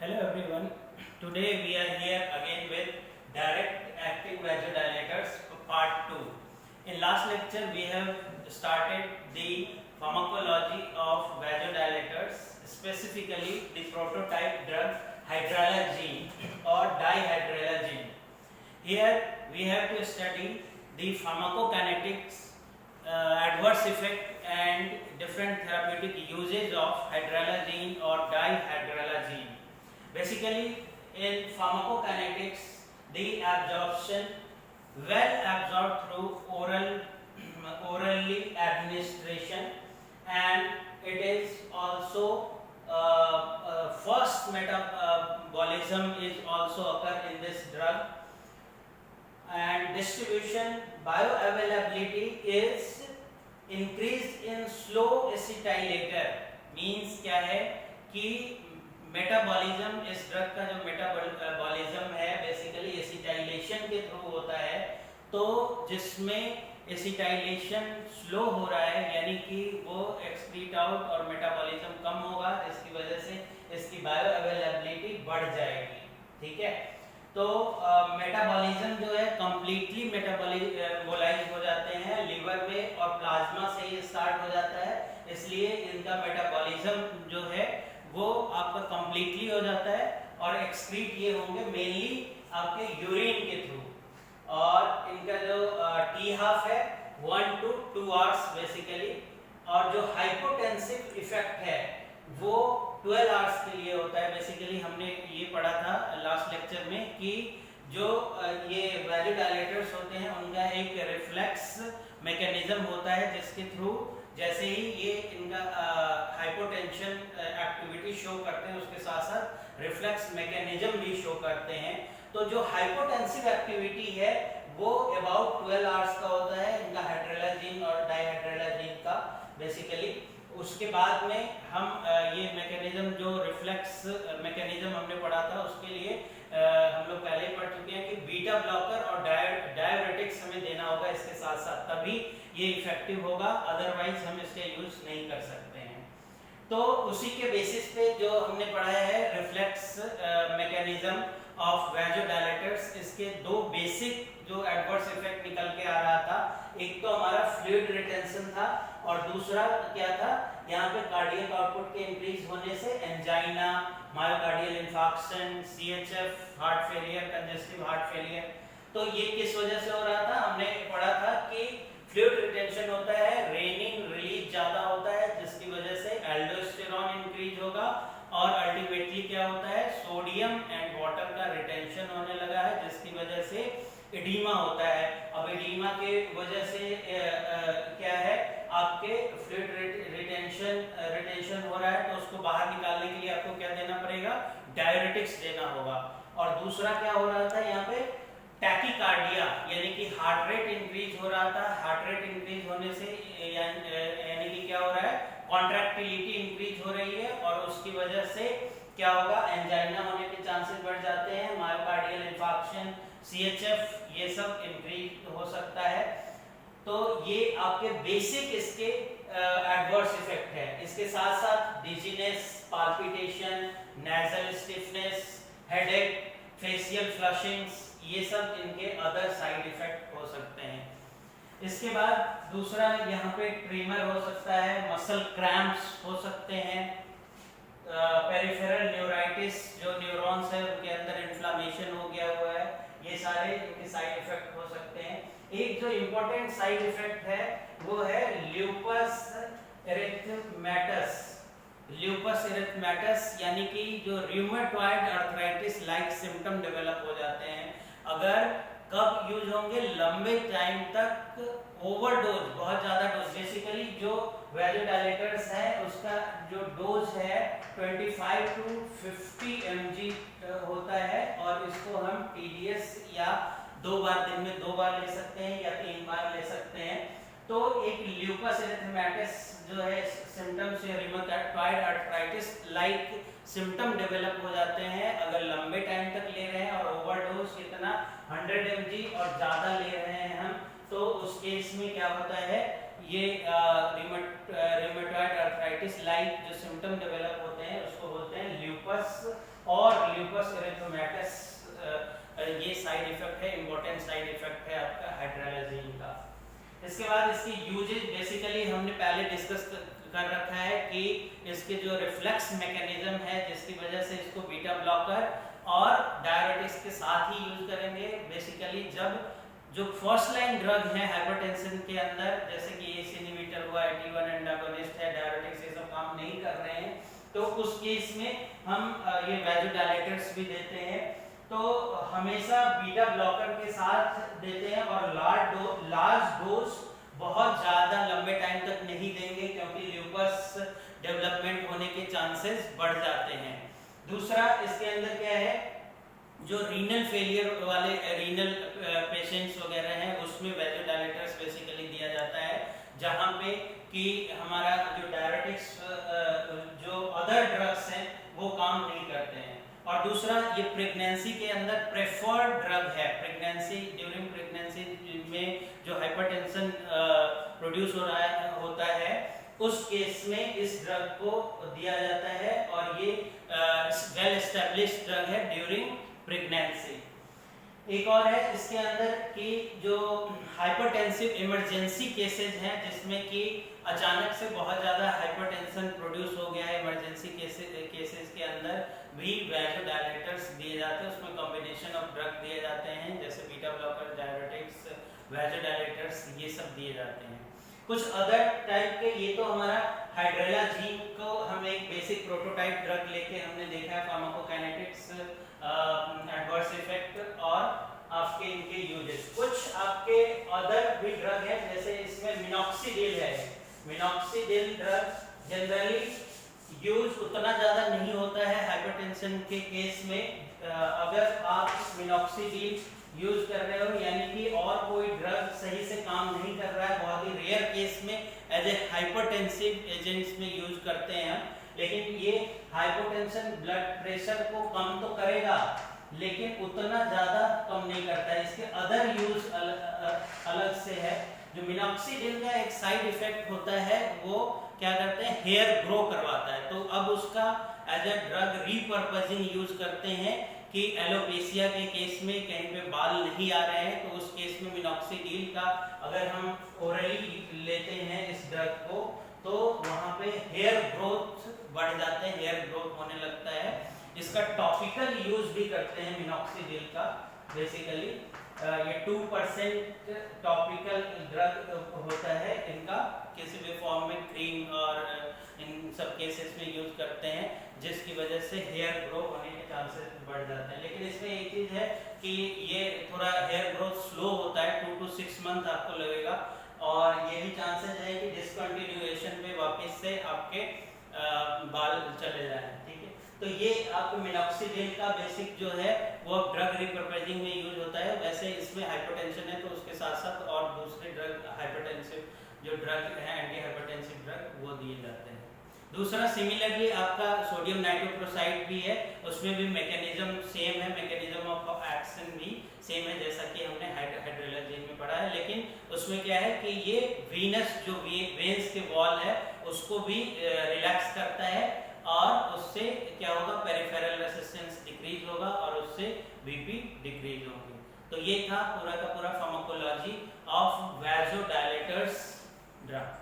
Hello everyone. Today we are here again with direct acting vasodilators part 2. In last lecture we have started the pharmacology of vasodilators, specifically the prototype drug hydralazine or dihydrolazine. Here we have to study the pharmacokinetics, adverse effect and different therapeutic usage of hydralazine or dihydrolazine. Basically, in pharmacokinetics, the absorption well absorbed through orally administration, and it is also first metabolism is also occur in this drug, and distribution bioavailability is increased in slow acetylator. Means क्या है कि metabolism, इस drug का जो metabolism है basically acetylation के through होता है, तो जिसमें एसिटाइलेशन स्लो हो रहा है यानी कि वो एक्सक्रीट आउट और मेटाबॉलिज्म कम होगा, इसकी वजह से इसकी बायो अवेलेबिलिटी बढ़ जाएगी। ठीक है, तो मेटाबॉलिज्म जो है कंप्लीटली मेटाबॉलाइज हो जाते हैं लिवर में और प्लाज्मा से ही स्टार्ट हो जाता है, इसलिए इनका मेटाबॉलिज्म जो है वो आपका कंप्लीटली हो जाता है और एक्सक्रीट ये होंगे मेनली आपके यूरिन के थ्रू, और इनका जो टी हाफ है 1 to 2 आवर्स बेसिकली, और जो हाइपोटेंसिव इफेक्ट है वो 12 आवर्स के लिए होता है। बेसिकली हमने ये पढ़ा था लास्ट लेक्चर में कि जो ये वैसोडायलेटर्स होते हैं उनका एक रिफ्लेक्स मैकेनिज्म होता है जिसके थ्रू जैसे ही ये इनका हाइपोटेंशन एक्टिविटी शो करते हैं उसके साथ साथ रिफ्लेक्स मैकेनिज्म भी शो करते हैं। तो जो हाइपोटेंसिव एक्टिविटी है वो अबाउट 12 आवर्स का होता है इनका हाइड्रोलाजीन और डाइहाइड्रोलाजीन का बेसिकली। उसके बाद में हम ये मैकेनिज्म जो रिफ्लेक्स मैकेनिज्म हमने पढ़ा था उसके लिए हम लोग पहले ही पढ़ चुके हैं कि बीटा ब्लॉकर और डाययूरेटिक्स हमें देना होगा इसके साथ साथ, तभी ये इफेक्टिव होगा, अदरवाइज हम इसका यूज नहीं कर सकते हैं। तो उसी के बेसिस पे जो हमने पढ़ा है रिफ्लेक्स मैकेनिज्म ऑफ वैसोडायलेटर्स, इसके दो बेसिक जो एडवर्स इफेक्ट निकल के आ रहा था, एक तो हमारा फ्लूइड रिटेंशन था और दूसरा क्या था, यहाँ पे कार्डियक आउटपुट के इंक्रीज होने से angina, myocardial infarction, CHF, heart failure, congestive heart failure. तो ये किस वजह से हो रहा था, हमने पढ़ा था कि फ्लूइड रिटेंशन होता है, रेनिन रिलीज ज्यादा होता है जिसकी वजह से एल्डोस्टेरॉन इंक्रीज होगा और अल्टीमेटली क्या होता है, सोडियम एंड वाटर का रिटेंशन होने लगा है जिसकी वजह से एडीमा होता है। अब एडीमा के वजह से क्या है, आपके फ्लूइड रिटेंशन हो रहा है तो उसको बाहर निकालने के लिए आपको क्या देना पड़ेगा, डाययूरेटिक्स देना होगा। और दूसरा क्या हो रहा था यहाँ पे, टैकीकार्डिया यानी कि हार्ट रेट इंक्रीज हो रहा था। हार्ट रेट इंक्रीज होने से यानी कि क्या हो रहा है, कॉन्ट्रैक्टिलिटी इंक्रीज हो रही है और उसकी वजह से क्या होगा, एंजाइना होने के चांसेस बढ़ जाते हैं, मायोकार्डियल इंफार्क्शन, सीएचएफ ये सब इंक्रीज हो सकता है। तो ये आपके बेसिक इसके एडवर्स इफेक्ट है। इसके साथ साथ dizziness, palpitation, nasal stiffness, headache, facial flushings, ये सब इनके अदर साइड इफेक्ट हो सकते हैं। इसके बाद दूसरा यहाँ पे ट्रीमर हो सकता है, मसल क्रैम्प्स हो सकते हैं, पेरिफेरल न्यूराइटिस, जो न्यूरॉन्स है उनके अंदर इन्फ्लामेशन हो गया हुआ है, ये सारे इनके साइड इफेक्ट हो सकते हैं। एक जो इम्पोर्टेंट साइड इफेक्ट है वो है ल्यूपस एरिथमेटस। ल्यूपस एरिथमेटस यानी कि जो rheumatoid arthritis like symptom develop हो जाते हैं। अगर कब यूज होंगे, लंबे टाइम तक ओवरडोज, बहुत ज्यादा डोज, बेसिकली जो वैसोडायलेटर्स है उसका जो डोज है 25 to 50 mg होता है और इसको हम TDS या 2 बार दिन में 2 बार ले सकते हैं या 3 बार ले सकते हैं। तो एक ल्यूपस एरिथमेटस जो है सिम्टम्स या rheumatoid arthritis like symptom develop हो जाते हैं अगर लंबे टाइम तक ले रहे हैं और ओवरडोज कितना 100 mg और ज्यादा ले रहे हैं हम, तो उस केस में क्या होता है, ये रूमेटॉइड आर्थराइटिस लाइक जो सिम्टम डेवलप होते हैं उसको बोलते हैं ल्यूपस ल्यूपस और ल्यूपस एरिथेमेटस, ये साइड इफेक्ट है, इंपॉर्टेंट साइड इफेक्ट है आपका हाइड्रोलाजीन का। इसके बाद इसकी यूजेज बेसिकली हमने पहले डिस्कस कर रखा है कि इसके जो रिफ्लेक्स मैकेनिज्म है जिसकी वजह से इसको बीटा ब्लॉकर और डायरेटिक्स के साथ ही यूज करेंगे। बेसिकली जब जो फर्स्ट लाइन ड्रग है हाइपरटेंशन के अंदर, जैसे कि एस इनहिबिटर हुआ, AT1 एंटागोनिस्ट है, डायरेटिक्स ये सब काम नहीं कर रहे हैं, तो उस केस में हम ये वैसोडायलेटर्स भी देते हैं। तो हमेशा बीटा ब्लॉकर के साथ देते हैं और लार्ज डोज बहुत ज़्यादा लंबे टाइम तक नहीं देंगे क्योंकि ल्यूपस डेवलपमेंट होने के चांसेस बढ़ जाते हैं। दूसरा इसके अंदर क्या है, जो रीनल फेलियर वाले रीनल पेशेंट्स वगैरह हैं उसमें वैसोडायलेटर्स बेसिकली दिया जाता है, जहाँ पे कि हमारा जो डायरेटिक्स जो अदर ड्रग्स हैं वो काम नहीं करते हैं। और दूसरा ये प्रेगनेंसी के अंदर प्रेफर्ड ड्रग है। प्रेगनेंसी, ड्यूरिंग प्रेगनेंसी में जो हाइपरटेंशन प्रोड्यूस होता है उस केस में इस ड्रग को दिया जाता है और ये वेल एस्टेब्लिश्ड ड्रग है ड्यूरिंग प्रेगनेंसी। एक और है इसके अंदर कि जो हाइपरटेंसिव इमरजेंसी केसेस हैं जिसमें कि अचानक से बहुत ज़्यादा हाइपरटेंशन प्रोड्यूस हो गया है, इमरजेंसी केसेस के अंदर भी वैसोडायलेटर्स दिए जाते हैं। उसमें कॉम्बिनेशन ऑफ ड्रग दिए जाते हैं जैसे बीटा ब्लॉकर, डायरेटिक्स, वैसोडायलेटर्स, ये सब दिए जाते हैं। कुछ अदर टाइप के, ये तो हमारा हाइड्रोलाजीन को हम एक बेसिक प्रोटोटाइप ड्रग लेके हमने देखा है, फार्माकोकाइनेटिक्स, एडवर्स इफेक्ट और आपके इनके यूजेस। कुछ आपके अदर भी ड्रग है जैसे इसमें मिनॉक्सिडिल है। मिनॉक्सिडिल ड्रग जनरली यूज उतना ज़्यादा नहीं होता है हाइपरटेंशन के केस में। अगर आप मिनॉक्सिडिल यूज कर रहे हो यानी कि और कोई ड्रग सही से काम नहीं कर रहा है, बहुत ही रेयर केस में एज ए हाइपरटेंसिव एजेंट्स में यूज करते हैं, लेकिन ये हाइपोटेंशन ब्लड प्रेशर को कम तो करेगा लेकिन उतना ज़्यादा कम नहीं करता है। इसके अदर यूज अलग से है। जो मिनॉक्सिडिल का एक साइड इफेक्ट होता है वो क्या करते हैं, हेयर ग्रो करवाता है। तो अब उसका एज ए ड्रग रीपर्पजिंग यूज करते हैं कि एलोपेशिया के केस में कहीं पे बाल नहीं आ रहे हैं तो उस केस में मिनॉक्सिडिल का अगर हम ओरली लेते हैं इस ड्रग को तो वहाँ पे हेयर ग्रोथ बढ़ जाते हैं, हेयर ग्रोथ होने लगता है। इसका टॉपिकल यूज भी करते हैं मिनॉक्सिडिल का। बेसिकली ये 2% टॉपिकल ड्रग होता है इनका, किसी भी फॉर्म में क्रीम और इन सब केसेस में यूज करते हैं जिसकी वजह से हेयर ग्रो होने के चांसेस बढ़ जाते हैं। लेकिन इसमें एक चीज है कि ये थोड़ा हेयर ग्रोथ स्लो होता है, 2 to 6 मंथ आपको लगेगा और ये भी चांसेस है कि डिसकंटिन्यूएशन पे वापस से आपके बाल चले जाएं। ठीक है, तो ये आपको मिनॉक्सिडिल का बेसिक जो है वो ड्रग रिपर्पजिंग में यूज होता है। वैसे इसमें हाइपरटेंशन है तो उसके साथ साथ और दूसरे ड्रग हाइपरटेंसिव जो ड्रग है, एंटी हाइपरटेंसिव ड्रग, वो दिए जाते हैं। दूसरा सिमिलरली आपका सोडियम नाइट्रोक्लोराइड भी है, उसमें भी मैकेनिज्म सेम है, मैकेनिज्म ऑफ एक्शन भी सेम है जैसा कि हमने हाइड्रोलाजीन में पढ़ा है। लेकिन उसमें क्या है कि ये वीनस जो वेन्स के वॉल है उसको भी रिलैक्स करता है और उससे क्या होगा, पेरिफेरल रेजिस्टेंस डिक्रीज होगा और उससे बीपी डिक्रीज होगी। तो ये था पूरा का पूरा फार्माकोलॉजी ऑफ वैसोडायलेटर्स ड्रग।